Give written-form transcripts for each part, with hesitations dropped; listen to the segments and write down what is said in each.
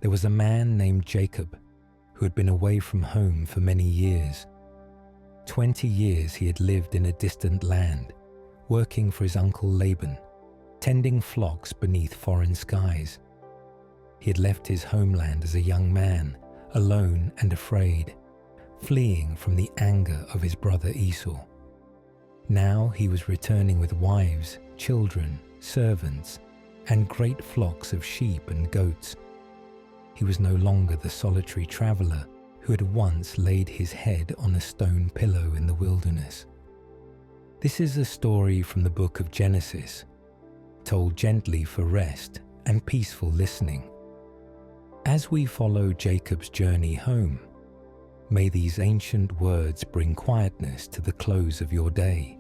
There was a man named Jacob who had been away from home for many years. 20 years he had lived in a distant land, working for his uncle Laban, tending flocks beneath foreign skies. He had left his homeland as a young man, alone and afraid, fleeing from the anger of his brother Esau. Now he was returning with wives, children, servants, and great flocks of sheep and goats. He was no longer the solitary traveler who had once laid his head on a stone pillow in the wilderness. This is a story from the book of Genesis, told gently for rest and peaceful listening. As we follow Jacob's journey home, may these ancient words bring quietness to the close of your day.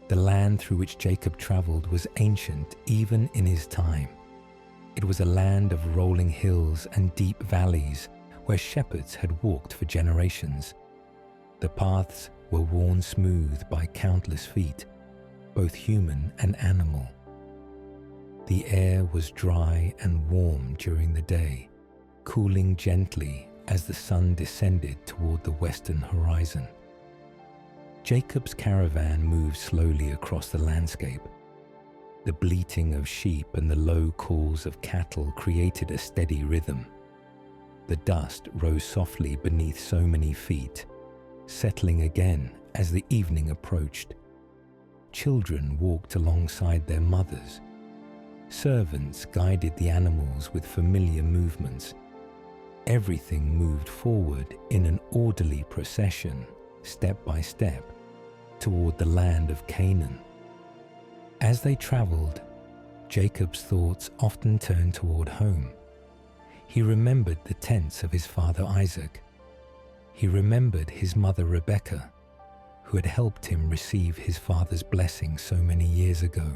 The land through which Jacob traveled was ancient even in his time. It was a land of rolling hills and deep valleys where shepherds had walked for generations. The paths were worn smooth by countless feet, both human and animal. The air was dry and warm during the day, cooling gently as the sun descended toward the western horizon. Jacob's caravan moved slowly across the landscape. The bleating of sheep and the low calls of cattle created a steady rhythm. The dust rose softly beneath so many feet, settling again as the evening approached. Children walked alongside their mothers. Servants guided the animals with familiar movements. Everything moved forward in an orderly procession, step by step, toward the land of Canaan. As they traveled, Jacob's thoughts often turned toward home. He remembered the tents of his father Isaac. He remembered his mother Rebekah, who had helped him receive his father's blessing so many years ago.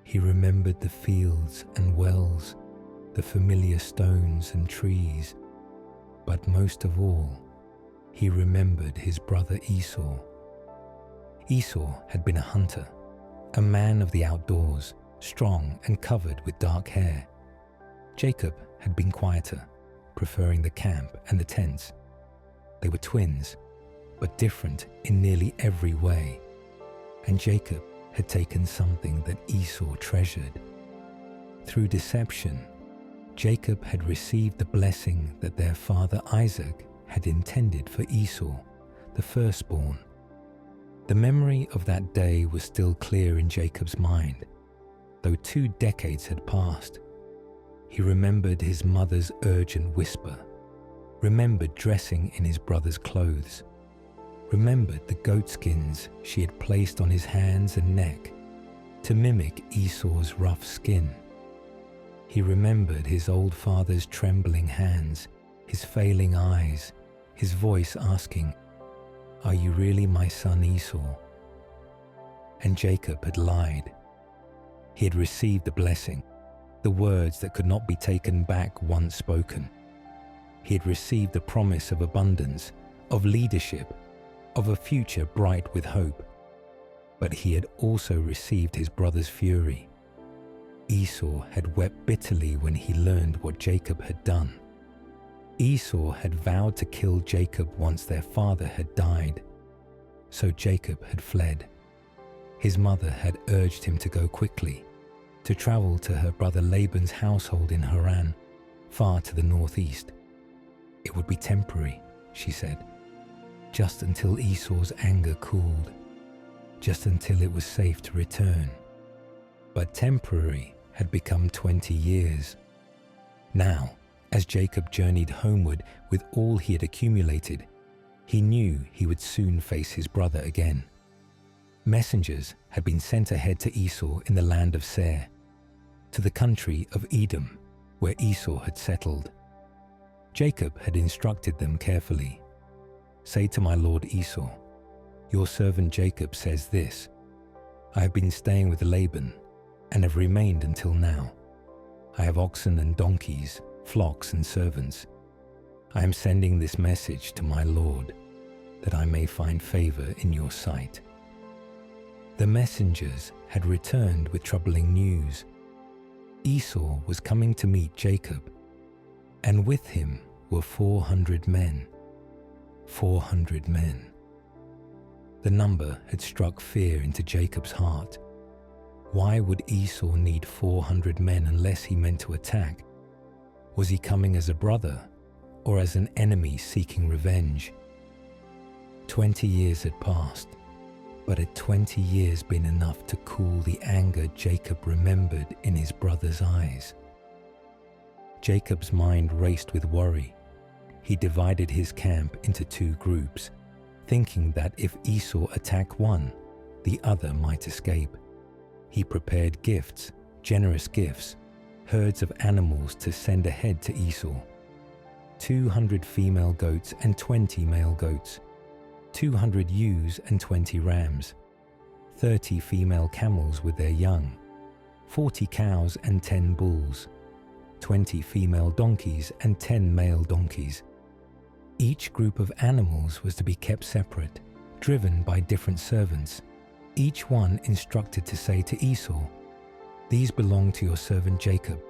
He remembered the fields and wells, the familiar stones and trees, but most of all, he remembered his brother Esau. Esau had been a hunter, a man of the outdoors, strong and covered with dark hair. Jacob had been quieter, preferring the camp and the tents. They were twins, but different in nearly every way, and Jacob had taken something that Esau treasured. Through deception, Jacob had received the blessing that their father Isaac had intended for Esau, the firstborn. The memory of that day was still clear in Jacob's mind, though 2 decades had passed. He remembered his mother's urgent whisper, remembered dressing in his brother's clothes, remembered the goatskins she had placed on his hands and neck to mimic Esau's rough skin. He remembered his old father's trembling hands, his failing eyes, his voice asking, "Are you really my son Esau?" And Jacob had lied. He had received the blessing, the words that could not be taken back once spoken. He had received the promise of abundance, of leadership, of a future bright with hope. But he had also received his brother's fury. Esau had wept bitterly when he learned what Jacob had done. Esau had vowed to kill Jacob once their father had died. So Jacob had fled. His mother had urged him to go quickly, to travel to her brother Laban's household in Haran, far to the northeast. It would be temporary, she said, just until Esau's anger cooled, just until it was safe to return. But temporary had become 20 years. Now, as Jacob journeyed homeward with all he had accumulated, he knew he would soon face his brother again. Messengers had been sent ahead to Esau in the land of Seir, to the country of Edom, where Esau had settled. Jacob had instructed them carefully. "Say to my lord Esau, your servant Jacob says this, I have been staying with Laban and have remained until now. I have oxen and donkeys, flocks and servants. I am sending this message to my lord, that I may find favor in your sight." The messengers had returned with troubling news. Esau was coming to meet Jacob and with him were 400 men. 400 men. The number had struck fear into Jacob's heart. Why would Esau need 400 men unless he meant to attack? Was he coming as a brother or as an enemy seeking revenge? 20 years had passed, but had 20 years been enough to cool the anger Jacob remembered in his brother's eyes? Jacob's mind raced with worry. He divided his camp into 2 groups, thinking that if Esau attacked one, the other might escape. He prepared gifts, generous gifts, herds of animals to send ahead to Esau. 200 female goats and 20 male goats, 200 ewes and 20 rams, 30 female camels with their young, 40 cows and 10 bulls, 20 female donkeys and 10 male donkeys. Each group of animals was to be kept separate, driven by different servants, each one instructed to say to Esau, "These belong to your servant Jacob.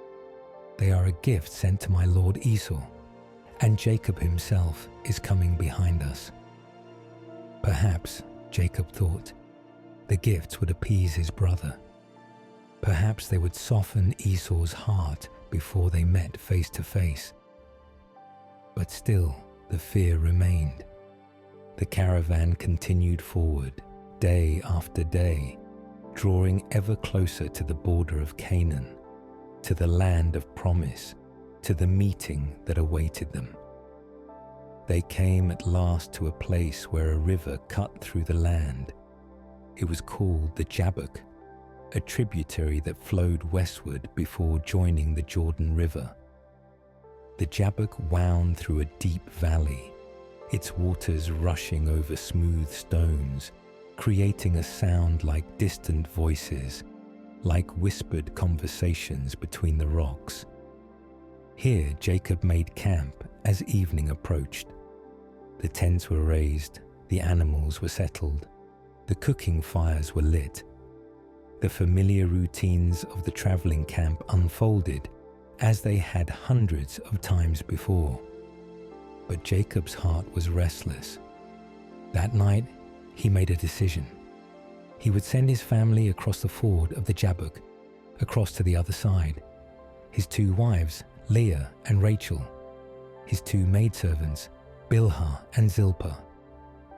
They are a gift sent to my lord Esau, and Jacob himself is coming behind us." Perhaps, Jacob thought, the gifts would appease his brother. Perhaps they would soften Esau's heart before they met face to face. But still, the fear remained. The caravan continued forward, day after day, drawing ever closer to the border of Canaan, to the land of promise, to the meeting that awaited them. They came at last to a place where a river cut through the land. It was called the Jabbok, a tributary that flowed westward before joining the Jordan River. The Jabbok wound through a deep valley, its waters rushing over smooth stones, creating a sound like distant voices, like whispered conversations between the rocks. Here Jacob made camp as evening approached. The tents were raised, the animals were settled, the cooking fires were lit. The familiar routines of the traveling camp unfolded as they had hundreds of times before. But Jacob's heart was restless. That night, he made a decision. He would send his family across the ford of the Jabbok, across to the other side. His 2 wives, Leah and Rachel. His 2 maidservants, Bilhah and Zilpah.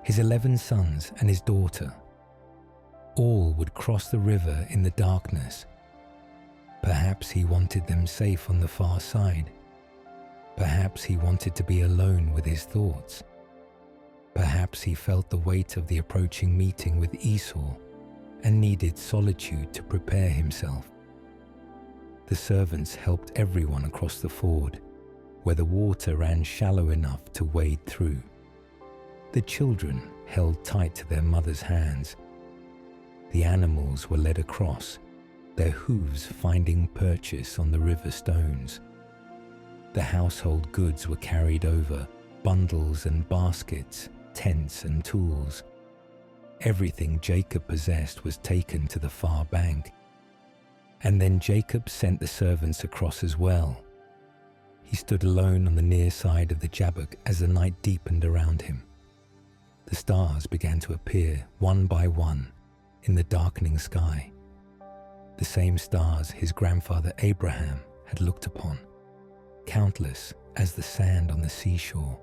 His 11 sons and his daughter. All would cross the river in the darkness. Perhaps he wanted them safe on the far side. Perhaps he wanted to be alone with his thoughts. Perhaps he felt the weight of the approaching meeting with Esau and needed solitude to prepare himself. The servants helped everyone across the ford, where the water ran shallow enough to wade through. The children held tight to their mother's hands. The animals were led across, their hooves finding purchase on the river stones. The household goods were carried over, bundles and baskets, tents and tools. Everything Jacob possessed was taken to the far bank. And then Jacob sent the servants across as well. He stood alone on the near side of the Jabbok as the night deepened around him. The stars began to appear one by one in the darkening sky. The same stars his grandfather Abraham had looked upon, countless as the sand on the seashore.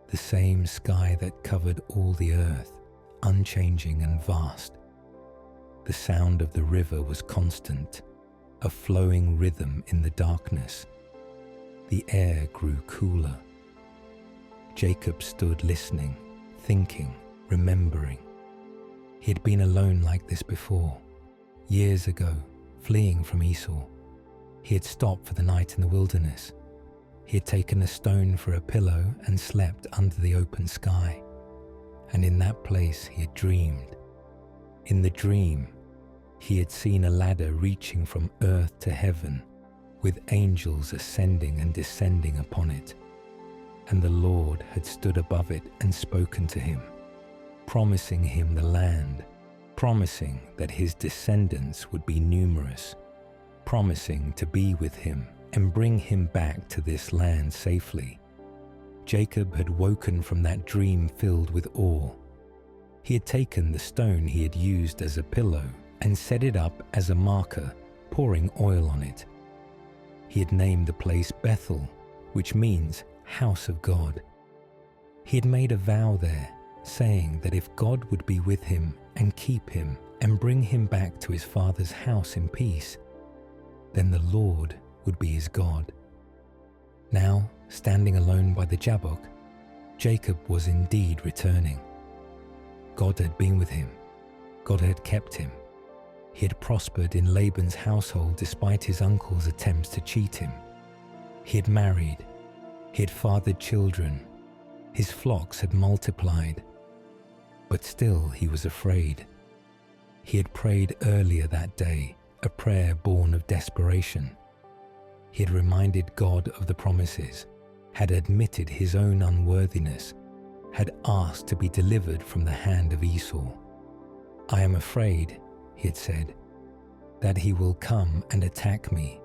The same sky that covered all the earth, unchanging and vast. The sound of the river was constant, a flowing rhythm in the darkness. The air grew cooler. Jacob stood listening, thinking, remembering. He had been alone like this before, years ago, fleeing from Esau. He had stopped for the night in the wilderness. He had taken a stone for a pillow and slept under the open sky. And in that place he had dreamed. In the dream, he had seen a ladder reaching from earth to heaven, with angels ascending and descending upon it. And the Lord had stood above it and spoken to him, promising him the land, promising that his descendants would be numerous, promising to be with him and bring him back to this land safely. Jacob had woken from that dream filled with awe. He had taken the stone he had used as a pillow and set it up as a marker, pouring oil on it. He had named the place Bethel, which means house of God. He had made a vow there, saying that if God would be with him and keep him and bring him back to his father's house in peace, then the Lord would be his God. Now, standing alone by the Jabbok, Jacob was indeed returning. God had been with him. God had kept him. He had prospered in Laban's household despite his uncle's attempts to cheat him. He had married. He had fathered children. His flocks had multiplied. But still he was afraid. He had prayed earlier that day, a prayer born of desperation. He had reminded God of the promises, had admitted his own unworthiness, had asked to be delivered from the hand of Esau. "I am afraid," he had said, "that he will come and attack me,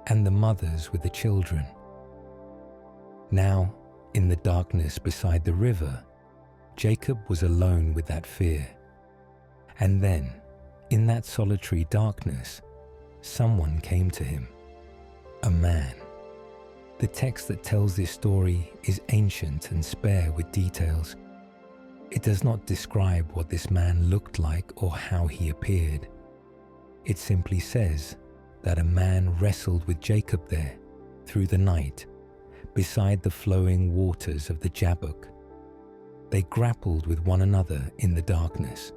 and the mothers with the children." Now, in the darkness beside the river, Jacob was alone with that fear. And then, in that solitary darkness, someone came to him. A man. The text that tells this story is ancient and spare with details. It does not describe what this man looked like or how he appeared. It simply says that a man wrestled with Jacob there through the night, beside the flowing waters of the Jabbok. They grappled with one another in the darkness.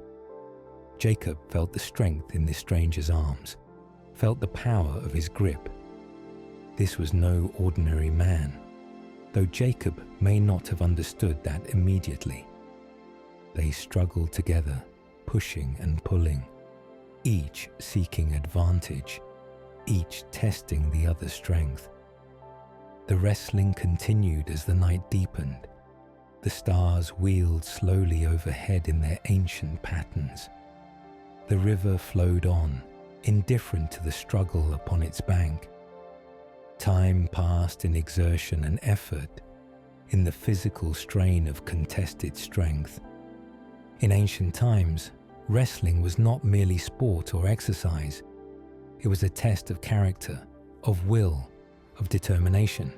Jacob felt the strength in this stranger's arms, felt the power of his grip. This was no ordinary man, though Jacob may not have understood that immediately. They struggled together, pushing and pulling, each seeking advantage, each testing the other's strength. The wrestling continued as the night deepened. The stars wheeled slowly overhead in their ancient patterns. The river flowed on, indifferent to the struggle upon its bank. Time passed in exertion and effort, in the physical strain of contested strength. In ancient times, wrestling was not merely sport or exercise. It was a test of character, of will, of determination.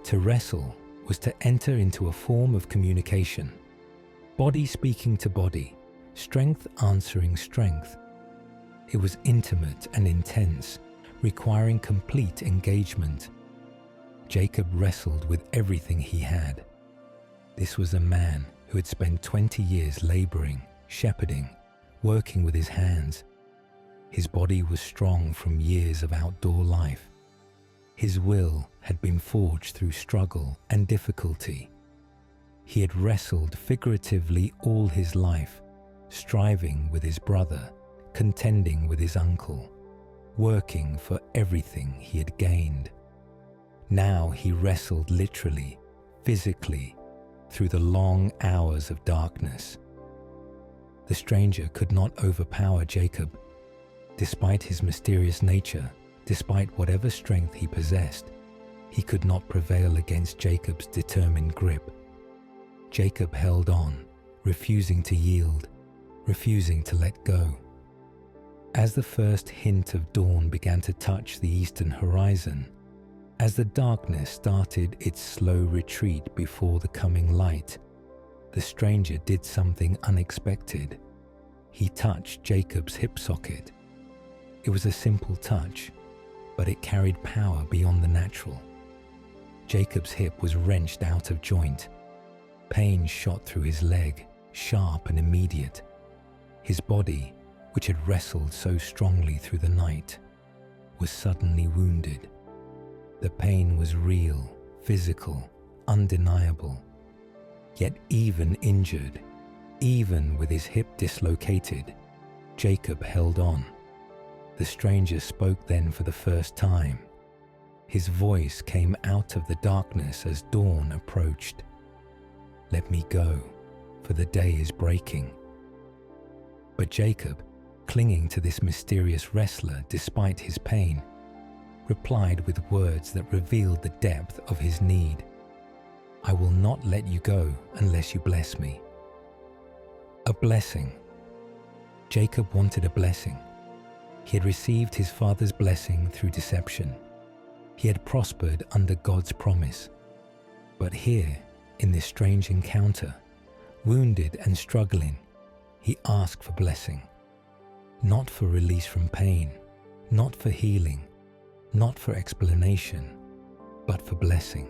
To wrestle was to enter into a form of communication, body speaking to body, strength answering strength. It was intimate and intense, requiring complete engagement. Jacob wrestled with everything he had. This was a man who had spent 20 years laboring, shepherding, working with his hands. His body was strong from years of outdoor life. His will had been forged through struggle and difficulty. He had wrestled figuratively all his life, striving with his brother, contending with his uncle, working for everything he had gained. Now he wrestled literally, physically, through the long hours of darkness. The stranger could not overpower Jacob. Despite his mysterious nature, despite whatever strength he possessed, he could not prevail against Jacob's determined grip. Jacob held on, refusing to yield, refusing to let go. As the first hint of dawn began to touch the eastern horizon, as the darkness started its slow retreat before the coming light, the stranger did something unexpected. He touched Jacob's hip socket. It was a simple touch, but it carried power beyond the natural. Jacob's hip was wrenched out of joint. Pain shot through his leg, sharp and immediate. His body, which had wrestled so strongly through the night, was suddenly wounded. The pain was real, physical, undeniable. Yet even injured, even with his hip dislocated, Jacob held on. The stranger spoke then for the first time. His voice came out of the darkness as dawn approached. "Let me go, for the day is breaking." But Jacob, clinging to this mysterious wrestler despite his pain, replied with words that revealed the depth of his need. "I will not let you go unless you bless me." A blessing. Jacob wanted a blessing. He had received his father's blessing through deception. He had prospered under God's promise. But here, in this strange encounter, wounded and struggling, he asked for blessing. Not for release from pain, not for healing, not for explanation, but for blessing.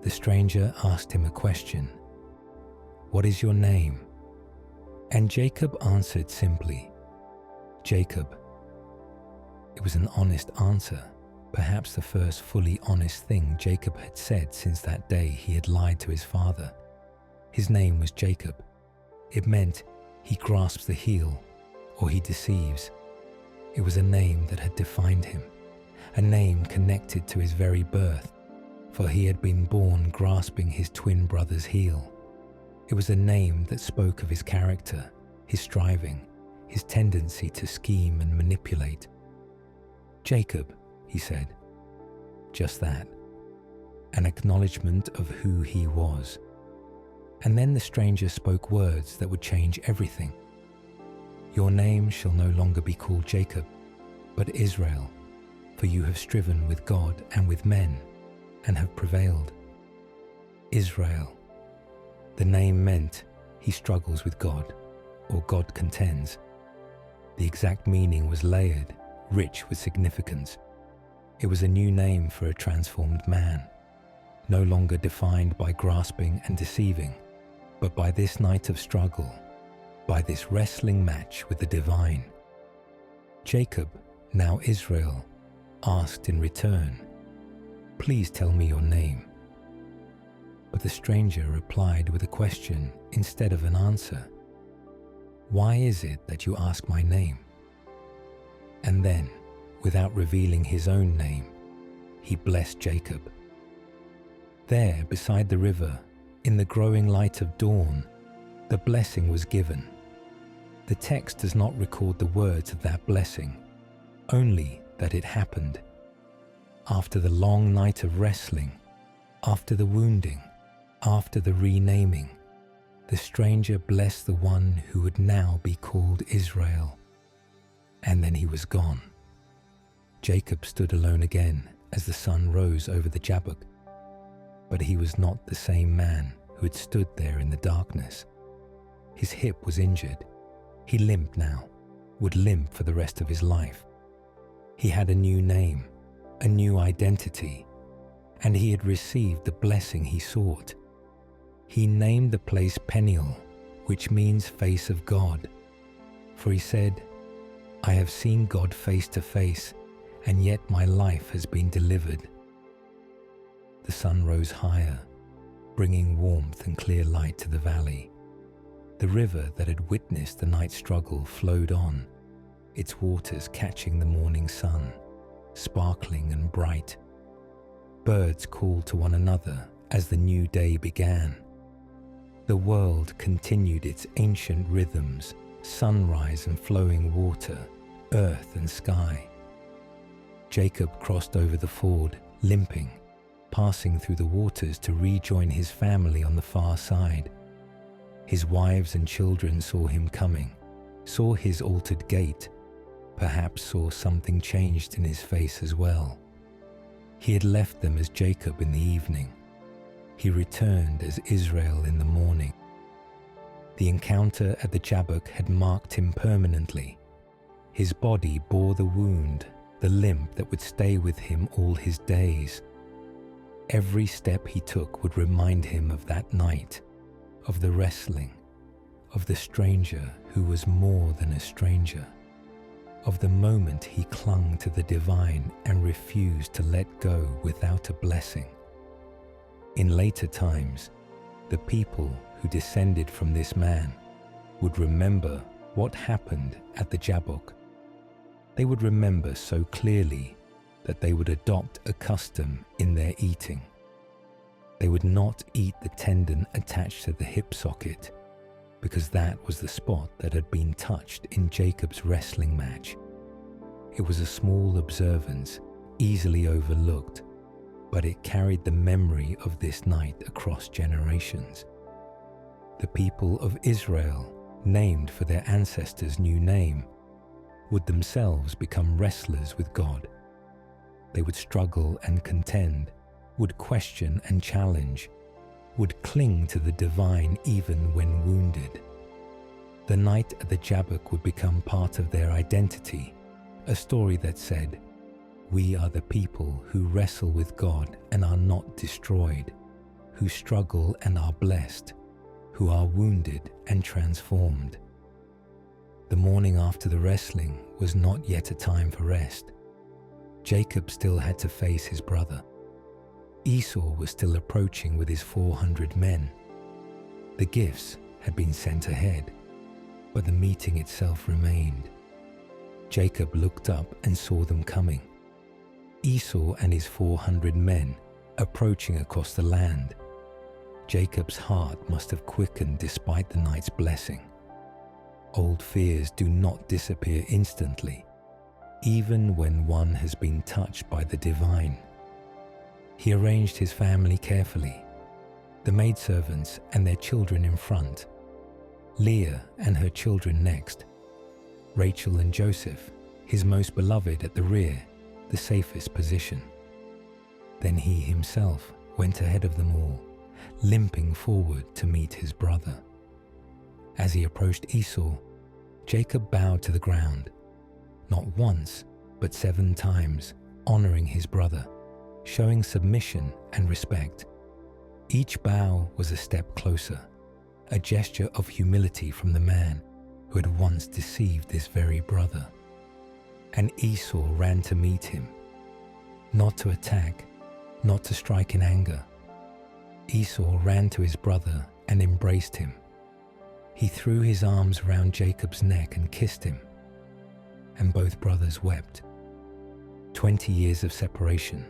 The stranger asked him a question. "What is your name?" And Jacob answered simply, "Jacob." It was an honest answer, perhaps the first fully honest thing Jacob had said since that day he had lied to his father. His name was Jacob. It meant he grasps the heel, or he deceives. It was a name that had defined him, a name connected to his very birth, for he had been born grasping his twin brother's heel. It was a name that spoke of his character, his striving, his tendency to scheme and manipulate. "Jacob," he said. Just that. An acknowledgement of who he was. And then the stranger spoke words that would change everything. "Your name shall no longer be called Jacob, but Israel, for you have striven with God and with men, and have prevailed." Israel. The name meant he struggles with God, or God contends. The exact meaning was layered, rich with significance. It was a new name for a transformed man, no longer defined by grasping and deceiving, but by this night of struggle, by this wrestling match with the divine. Jacob, now Israel, asked in return, "Please tell me your name." But the stranger replied with a question instead of an answer. "Why is it that you ask my name?" And then, without revealing his own name, he blessed Jacob. There, beside the river, in the growing light of dawn, the blessing was given. The text does not record the words of that blessing, only that it happened. After the long night of wrestling, after the wounding, after the renaming, the stranger blessed the one who would now be called Israel. And then he was gone. Jacob stood alone again as the sun rose over the Jabbok. But he was not the same man who had stood there in the darkness. His hip was injured. He limped now, would limp for the rest of his life. He had a new name, a new identity, and he had received the blessing he sought. He named the place Peniel, which means face of God. For he said, "I have seen God face to face, and yet my life has been delivered." The sun rose higher, bringing warmth and clear light to the valley. The river that had witnessed the night's struggle flowed on, its waters catching the morning sun, sparkling and bright. Birds called to one another as the new day began. The world continued its ancient rhythms, sunrise and flowing water, earth and sky. Jacob crossed over the ford, limping, passing through the waters to rejoin his family on the far side. His wives and children saw him coming, saw his altered gait, perhaps saw something changed in his face as well. He had left them as Jacob in the evening. He returned as Israel in the morning. The encounter at the Jabbok had marked him permanently. His body bore the wound, the limp that would stay with him all his days. Every step he took would remind him of that night, of the wrestling, of the stranger who was more than a stranger, of the moment he clung to the divine and refused to let go without a blessing. In later times, the people who descended from this man would remember what happened at the Jabbok. They would remember so clearly that they would adopt a custom in their eating. They would not eat the tendon attached to the hip socket, because that was the spot that had been touched in Jacob's wrestling match. It was a small observance, easily overlooked, but it carried the memory of this night across generations. The people of Israel, named for their ancestors' new name, would themselves become wrestlers with God. They would struggle and contend, would question and challenge, would cling to the divine even when wounded. The night at the Jabbok would become part of their identity, a story that said, "We are the people who wrestle with God and are not destroyed, who struggle and are blessed, who are wounded and transformed." The morning after the wrestling was not yet a time for rest. Jacob still had to face his brother. Esau was still approaching with his 400 men. The gifts had been sent ahead, but the meeting itself remained. Jacob looked up and saw them coming. Esau and his 400 men approaching across the land. Jacob's heart must have quickened despite the night's blessing. Old fears do not disappear instantly, even when one has been touched by the divine. He arranged his family carefully, the maidservants and their children in front, Leah and her children next, Rachel and Joseph, his most beloved, at the rear, the safest position. Then he himself went ahead of them all, limping forward to meet his brother. As he approached Esau, Jacob bowed to the ground, not once, but 7 times, honoring his brother, showing submission and respect. Each bow was a step closer, a gesture of humility from the man who had once deceived this very brother. And Esau ran to meet him, not to attack, not to strike in anger. Esau ran to his brother and embraced him. He threw his arms around Jacob's neck and kissed him, and both brothers wept. 20 years of separation,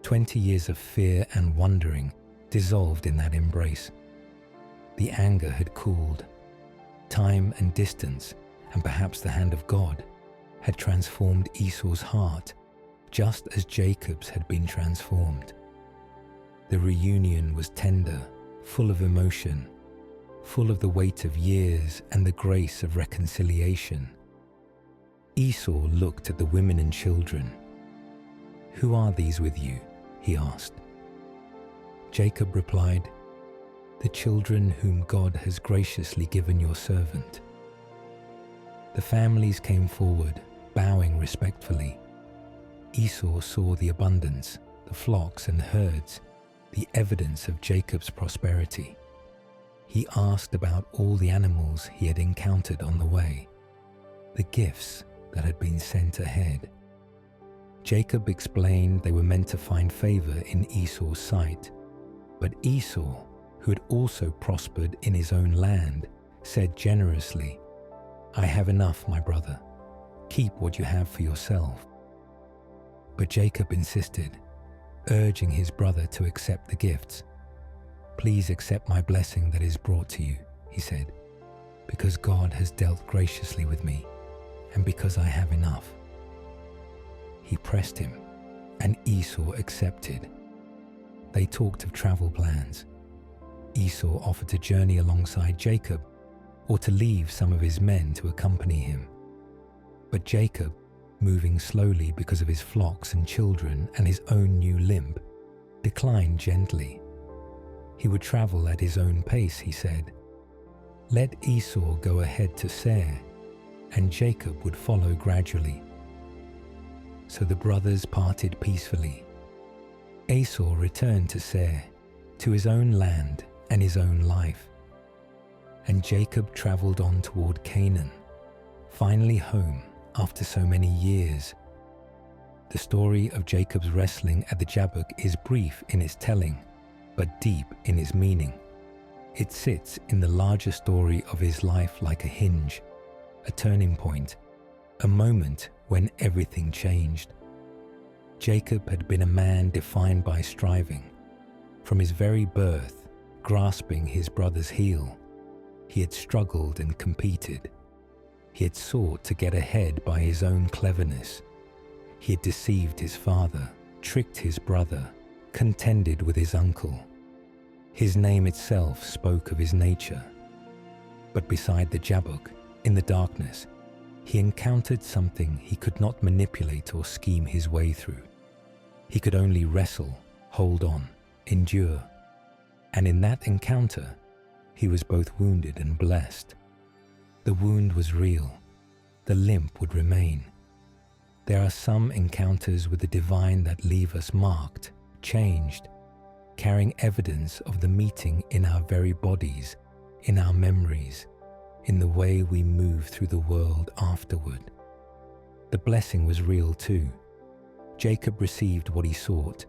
20 years of fear and wondering dissolved in that embrace. The anger had cooled. Time and distance, and perhaps the hand of God, had transformed Esau's heart, just as Jacob's had been transformed. The reunion was tender, full of emotion, full of the weight of years and the grace of reconciliation. Esau looked at the women and children. "Who are these with you?" he asked. Jacob replied, "The children whom God has graciously given your servant." The families came forward, bowing respectfully. Esau saw the abundance, the flocks and herds, the evidence of Jacob's prosperity. He asked about all the animals he had encountered on the way, the gifts that had been sent ahead. Jacob explained they were meant to find favor in Esau's sight, but Esau, who had also prospered in his own land, said generously, "I have enough, my brother. Keep what you have for yourself." But Jacob insisted, urging his brother to accept the gifts. "Please accept my blessing that is brought to you," he said, "because God has dealt graciously with me, and because I have enough." He pressed him, and Esau accepted. They talked of travel plans. Esau offered to journey alongside Jacob, or to leave some of his men to accompany him. But Jacob, moving slowly because of his flocks and children and his own new limp, declined gently. He would travel at his own pace, he said. Let Esau go ahead to Seir, and Jacob would follow gradually. So the brothers parted peacefully. Esau returned to Seir, to his own land and his own life. And Jacob traveled on toward Canaan, finally home after so many years. The story of Jacob's wrestling at the Jabbok is brief in its telling, but deep in its meaning. It sits in the larger story of his life like a hinge, a turning point, a moment when everything changed. Jacob had been a man defined by striving. From his very birth, grasping his brother's heel, he had struggled and competed. He had sought to get ahead by his own cleverness, He had deceived his father, tricked his brother, contended with his uncle. His name itself spoke of his nature. But beside the Jabbok, in the darkness, he encountered something he could not manipulate or scheme his way through. He could only wrestle, hold on, endure. And in that encounter, he was both wounded and blessed. The wound was real. The limp would remain. There are some encounters with the divine that leave us marked, changed, carrying evidence of the meeting in our very bodies, in our memories, in the way we move through the world afterward. The blessing was real too. Jacob received what he sought.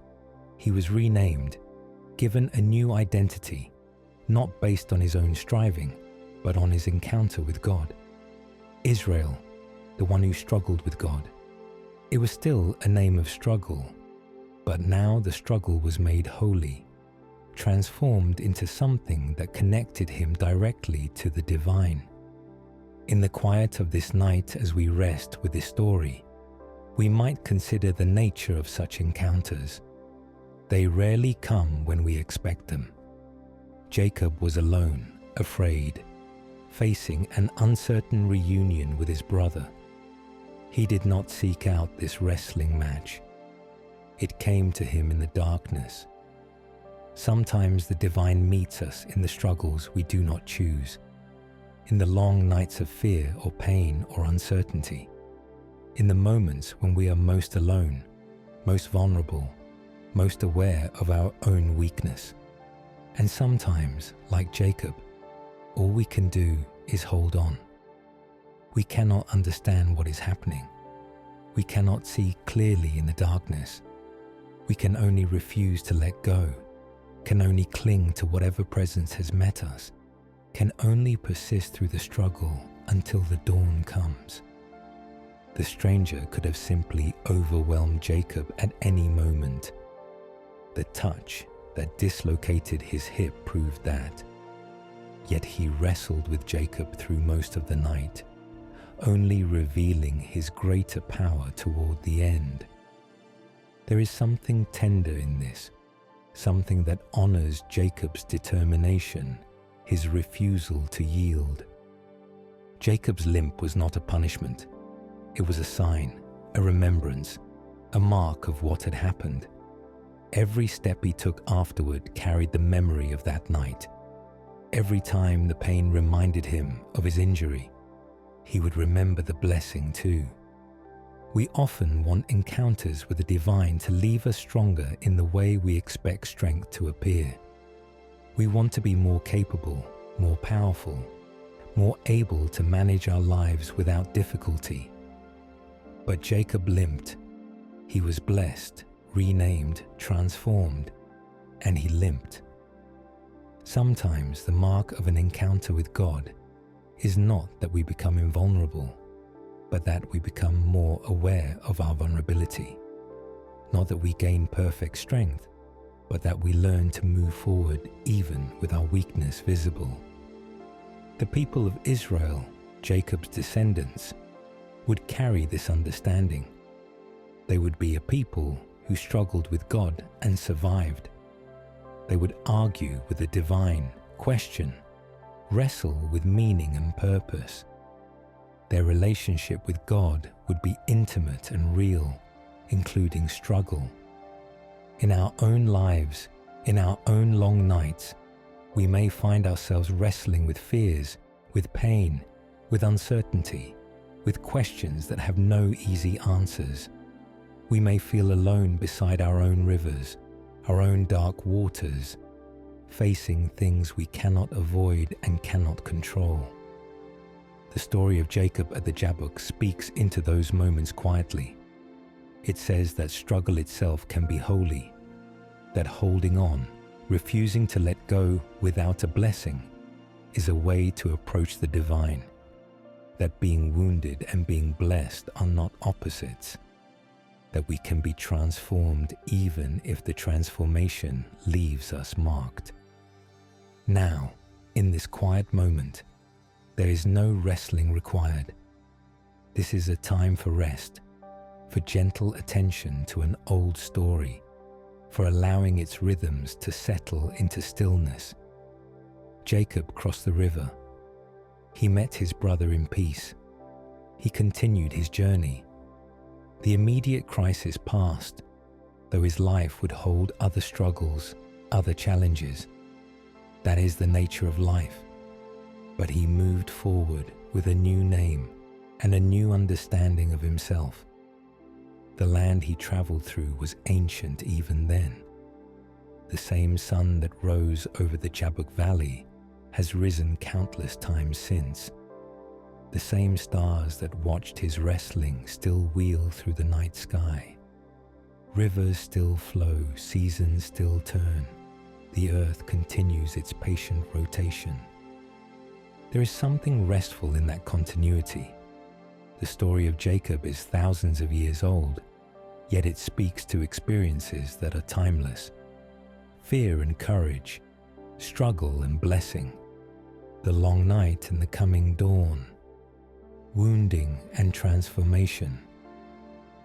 He was renamed, given a new identity, not based on his own striving, but on his encounter with God. Israel, the one who struggled with God. It was still a name of struggle, but now the struggle was made holy, transformed into something that connected him directly to the divine. In the quiet of this night, as we rest with this story, we might consider the nature of such encounters. They rarely come when we expect them. Jacob was alone, afraid, facing an uncertain reunion with his brother. He did not seek out this wrestling match. It came to him in the darkness. Sometimes the divine meets us in the struggles we do not choose, in the long nights of fear or pain or uncertainty, in the moments when we are most alone, most vulnerable, most aware of our own weakness. And sometimes, like Jacob, all we can do is hold on. We cannot understand what is happening. We cannot see clearly in the darkness. We can only refuse to let go, can only cling to whatever presence has met us, can only persist through the struggle until the dawn comes. The stranger could have simply overwhelmed Jacob at any moment. The touch that dislocated his hip proved that. Yet he wrestled with Jacob through most of the night, only revealing his greater power toward the end. There is something tender in this, something that honors Jacob's determination, his refusal to yield. Jacob's limp was not a punishment. It was a sign, a remembrance, a mark of what had happened. Every step he took afterward carried the memory of that night. Every time the pain reminded him of his injury, he would remember the blessing too. We often want encounters with the divine to leave us stronger in the way we expect strength to appear. We want to be more capable, more powerful, more able to manage our lives without difficulty. But Jacob limped. He was blessed, renamed, transformed, and he limped. Sometimes the mark of an encounter with God is not that we become invulnerable, but that we become more aware of our vulnerability. Not that we gain perfect strength, but that we learn to move forward even with our weakness visible. The people of Israel, Jacob's descendants, would carry this understanding. They would be a people who struggled with God and survived. They would argue with the divine, question, wrestle with meaning and purpose. Their relationship with God would be intimate and real, including struggle. In our own lives, in our own long nights, we may find ourselves wrestling with fears, with pain, with uncertainty, with questions that have no easy answers. We may feel alone beside our own rivers, our own dark waters, facing things we cannot avoid and cannot control. The story of Jacob at the Jabbok speaks into those moments quietly. It says that struggle itself can be holy, that holding on, refusing to let go without a blessing, is a way to approach the divine, that being wounded and being blessed are not opposites, that we can be transformed even if the transformation leaves us marked. Now, in this quiet moment, there is no wrestling required. This is a time for rest, for gentle attention to an old story, for allowing its rhythms to settle into stillness. Jacob crossed the river. He met his brother in peace. He continued his journey. The immediate crisis passed, though his life would hold other struggles, other challenges. That is the nature of life. But he moved forward with a new name and a new understanding of himself. The land he traveled through was ancient even then. The same sun that rose over the Jabbok Valley has risen countless times since. The same stars that watched his wrestling still wheel through the night sky. Rivers still flow, seasons still turn. The earth continues its patient rotation. There is something restful in that continuity. The story of Jacob is thousands of years old, yet it speaks to experiences that are timeless. Fear and courage, struggle and blessing, the long night and the coming dawn, wounding and transformation.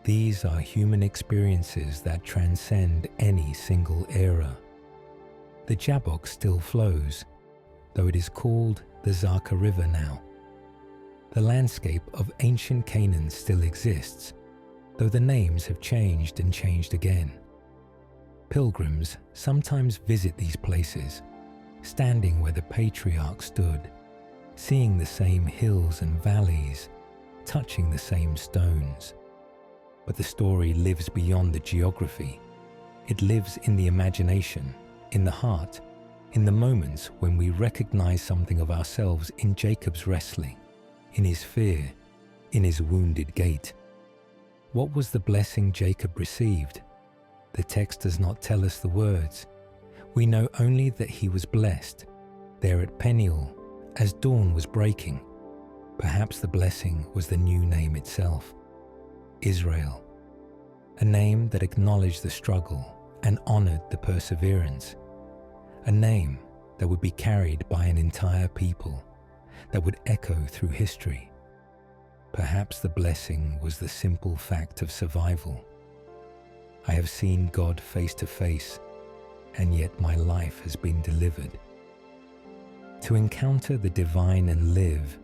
These are human experiences that transcend any single era. The Jabbok still flows, though it is called the Zaka River now. The landscape of ancient Canaan still exists, though the names have changed and changed again. Pilgrims sometimes visit these places, standing where the patriarchs stood, seeing the same hills and valleys, touching the same stones. But the story lives beyond the geography. It lives in the imagination, in the heart, in the moments when we recognize something of ourselves in Jacob's wrestling, in his fear, in his wounded gait. What was the blessing Jacob received? The text does not tell us the words. We know only that he was blessed, there at Peniel, as dawn was breaking. Perhaps the blessing was the new name itself, Israel, a name that acknowledged the struggle and honored the perseverance, a name that would be carried by an entire people, that would echo through history. Perhaps the blessing was the simple fact of survival. I have seen God face to face, and yet my life has been delivered. To encounter the divine and live,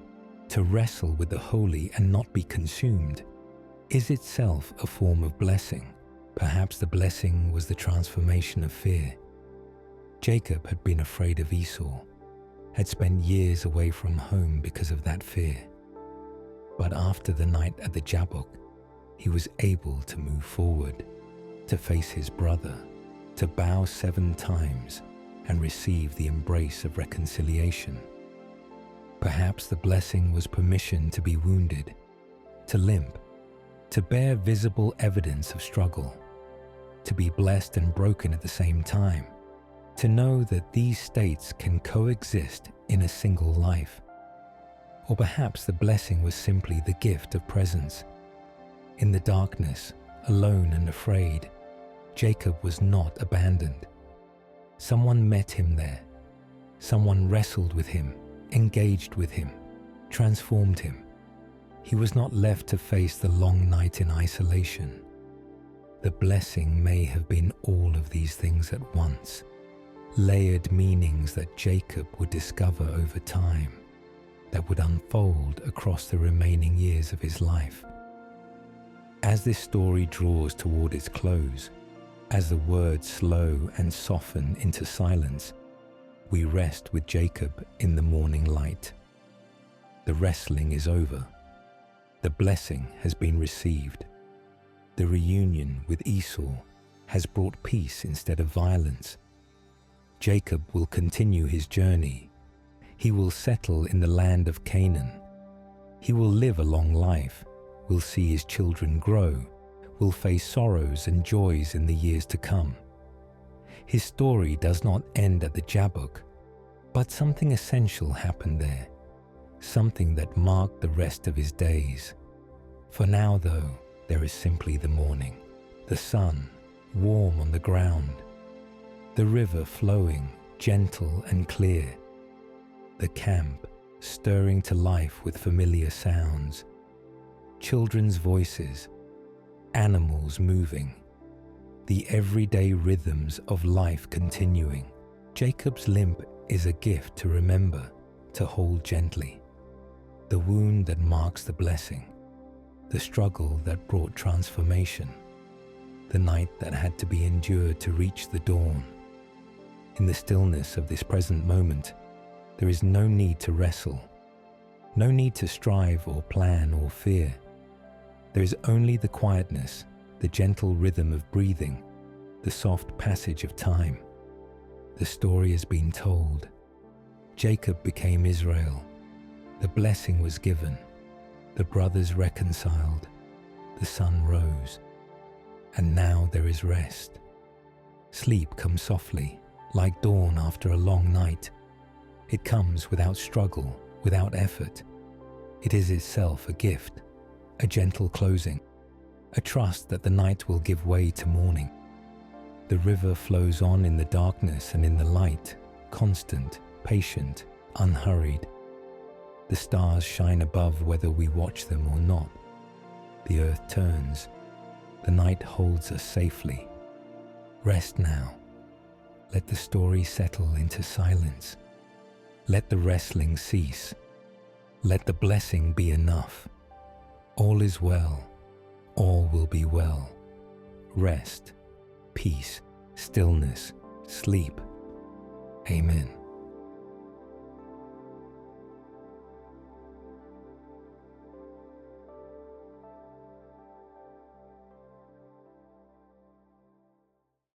to wrestle with the holy and not be consumed, is itself a form of blessing. Perhaps the blessing was the transformation of fear. Jacob had been afraid of Esau, had spent years away from home because of that fear. But after the night at the Jabbok, he was able to move forward, to face his brother, to bow 7 times and receive the embrace of reconciliation. Perhaps the blessing was permission to be wounded, to limp, to bear visible evidence of struggle, to be blessed and broken at the same time, to know that these states can coexist in a single life. Or perhaps the blessing was simply the gift of presence. In the darkness, alone and afraid, Jacob was not abandoned. Someone met him there. Someone wrestled with him, engaged with him, transformed him. He was not left to face the long night in isolation. The blessing may have been all of these things at once, layered meanings that Jacob would discover over time, that would unfold across the remaining years of his life. As this story draws toward its close, as the words slow and soften into silence, we rest with Jacob in the morning light. The wrestling is over. The blessing has been received. The reunion with Esau has brought peace instead of violence. Jacob will continue his journey. He will settle in the land of Canaan. He will live a long life, will see his children grow, will face sorrows and joys in the years to come. His story does not end at the Jabbok, but something essential happened there, something that marked the rest of his days. For now, though, there is simply the morning, the sun, warm on the ground, the river flowing, gentle and clear, the camp stirring to life with familiar sounds, children's voices, animals moving, the everyday rhythms of life continuing. Jacob's limp is a gift to remember, to hold gently. The wound that marks the blessing, the struggle that brought transformation, the night that had to be endured to reach the dawn. In the stillness of this present moment, there is no need to wrestle, no need to strive or plan or fear. There is only the quietness, the gentle rhythm of breathing, the soft passage of time. The story has been told. Jacob became Israel. The blessing was given. The brothers reconciled. The sun rose. And now there is rest. Sleep comes softly, like dawn after a long night. It comes without struggle, without effort. It is itself a gift, a gentle closing, a trust that the night will give way to morning. The river flows on in the darkness and in the light, constant, patient, unhurried. The stars shine above whether we watch them or not. The earth turns. The night holds us safely. Rest now. Let the story settle into silence. Let the wrestling cease. Let the blessing be enough. All is well. All will be well. Rest, peace, stillness, sleep. Amen.